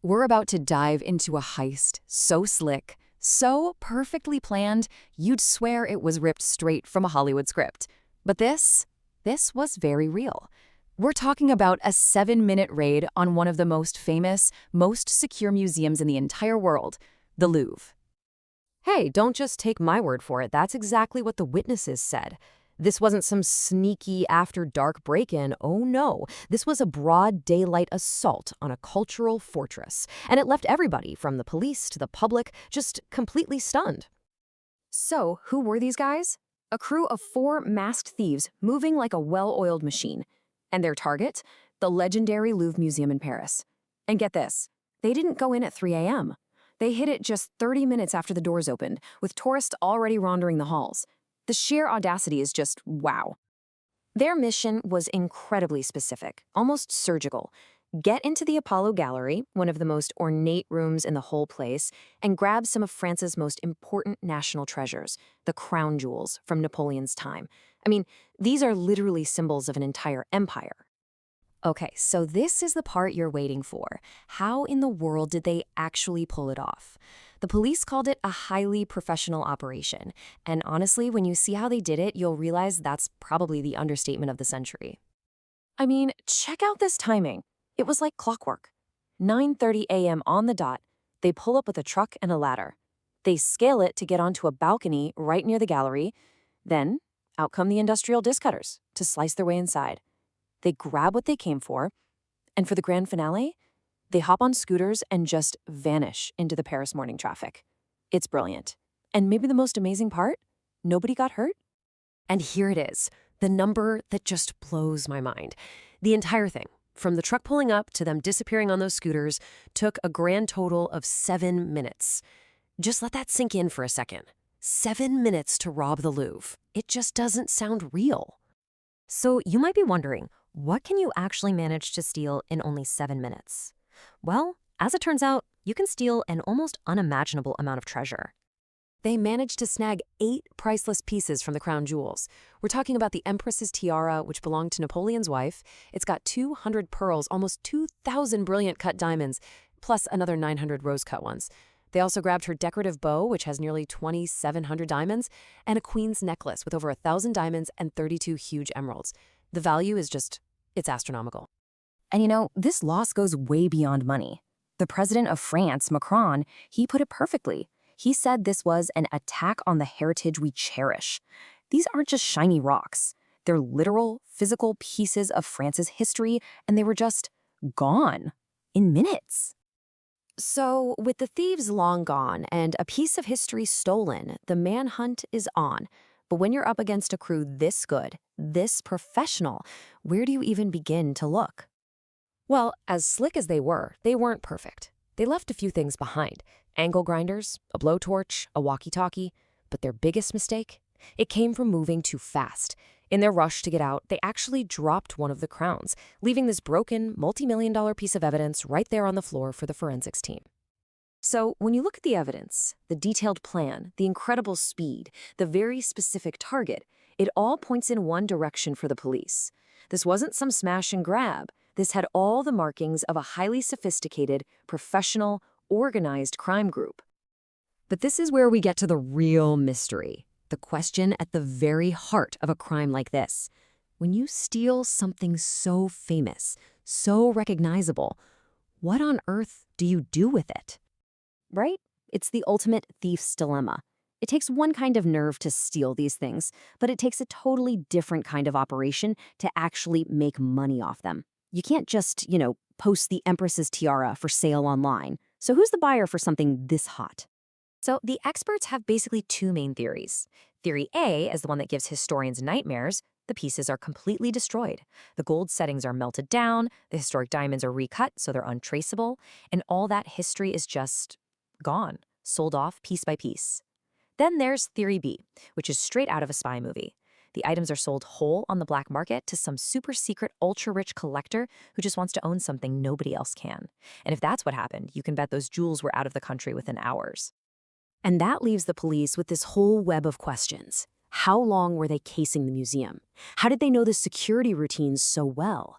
We're about to dive into a heist so slick, so perfectly planned, you'd swear it was ripped straight from a Hollywood script. But this was very real. We're talking about a 7-minute raid on one of the most famous, most secure museums in the entire world, the Louvre. Hey, don't just take my word for it. That's exactly what the witnesses said. This wasn't some sneaky after-dark break-in. Oh no, this was a broad daylight assault on a cultural fortress. And it left everybody, from the police to the public, just completely stunned. So, who were these guys? A crew of 4 masked thieves moving like a well-oiled machine. And their target? The legendary Louvre Museum in Paris. And get this, they didn't go in at 3 a.m. They hit it just 30 minutes after the doors opened, with tourists already wandering the halls. The sheer audacity is just wow. Their mission was incredibly specific, almost surgical. Get into the Apollo Gallery, one of the most ornate rooms in the whole place, and grab some of France's most important national treasures, the crown jewels from Napoleon's time. I mean, these are literally symbols of an entire empire. Okay, so this is the part you're waiting for. How in the world did they actually pull it off? The police called it a highly professional operation. And honestly, when you see how they did it, you'll realize that's probably the understatement of the century. I mean, check out this timing. It was like clockwork. 9:30 a.m. on the dot, they pull up with a truck and a ladder. They scale it to get onto a balcony right near the gallery. Then, out come the industrial disc cutters to slice their way inside. They grab what they came for, and for the grand finale, they hop on scooters and just vanish into the Paris morning traffic. It's brilliant. And maybe the most amazing part? Nobody got hurt? And here it is, the number that just blows my mind. The entire thing, from the truck pulling up to them disappearing on those scooters, took a grand total of 7 minutes. Just let that sink in for a second. 7 minutes to rob the Louvre. It just doesn't sound real. So you might be wondering, what can you actually manage to steal in only 7 minutes? Well, as it turns out, you can steal an almost unimaginable amount of treasure. They managed to snag 8 priceless pieces from the crown jewels. We're talking about the Empress's tiara, which belonged to Napoleon's wife. It's got 200 pearls, almost 2,000 brilliant cut diamonds, plus another 900 rose-cut ones. They also grabbed her decorative bow, which has nearly 2,700 diamonds, and a queen's necklace with over 1,000 diamonds and 32 huge emeralds. The value is just, it's astronomical. And you know, this loss goes way beyond money. The president of France, Macron, he put it perfectly. He said this was an attack on the heritage we cherish. These aren't just shiny rocks. They're literal, physical pieces of France's history, and they were just gone in minutes. So, with the thieves long gone and a piece of history stolen, the manhunt is on. But when you're up against a crew this good, this professional, where do you even begin to look? Well, as slick as they weren't perfect. They left a few things behind. Angle grinders, a blowtorch, a walkie-talkie. But their biggest mistake? It came from moving too fast. In their rush to get out, they actually dropped one of the crowns, leaving this broken, multi-million-dollar piece of evidence right there on the floor for the forensics team. So, when you look at the evidence, the detailed plan, the incredible speed, the very specific target, it all points in one direction for the police. This wasn't some smash and grab. This had all the markings of a highly sophisticated, professional, organized crime group. But this is where we get to the real mystery, the question at the very heart of a crime like this. When you steal something so famous, so recognizable, what on earth do you do with it? Right? It's the ultimate thief's dilemma. It takes one kind of nerve to steal these things, but it takes a totally different kind of operation to actually make money off them. You can't just, post the Empress's tiara for sale online. So who's the buyer for something this hot? So the experts have basically 2 main theories. Theory A is the one that gives historians nightmares. The pieces are completely destroyed. The gold settings are melted down, the historic diamonds are recut so they're untraceable, and all that history is just gone, sold off piece by piece. Then there's Theory B, which is straight out of a spy movie. The items are sold whole on the black market to some super secret, ultra-rich collector who just wants to own something nobody else can. And if that's what happened, you can bet those jewels were out of the country within hours. And that leaves the police with this whole web of questions. How long were they casing the museum? How did they know the security routines so well?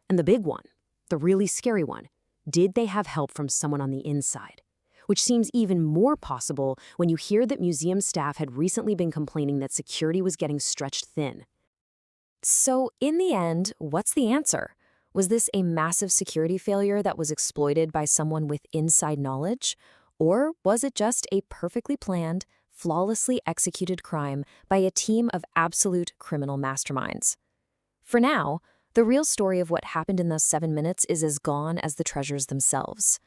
And the big one, the really scary one, Did they have help from someone on the inside? Which seems even more possible when you hear that museum staff had recently been complaining that security was getting stretched thin. So, in the end, what's the answer? Was this a massive security failure that was exploited by someone with inside knowledge? Or was it just a perfectly planned, flawlessly executed crime by a team of absolute criminal masterminds? For now, the real story of what happened in those 7 minutes is as gone as the treasures themselves.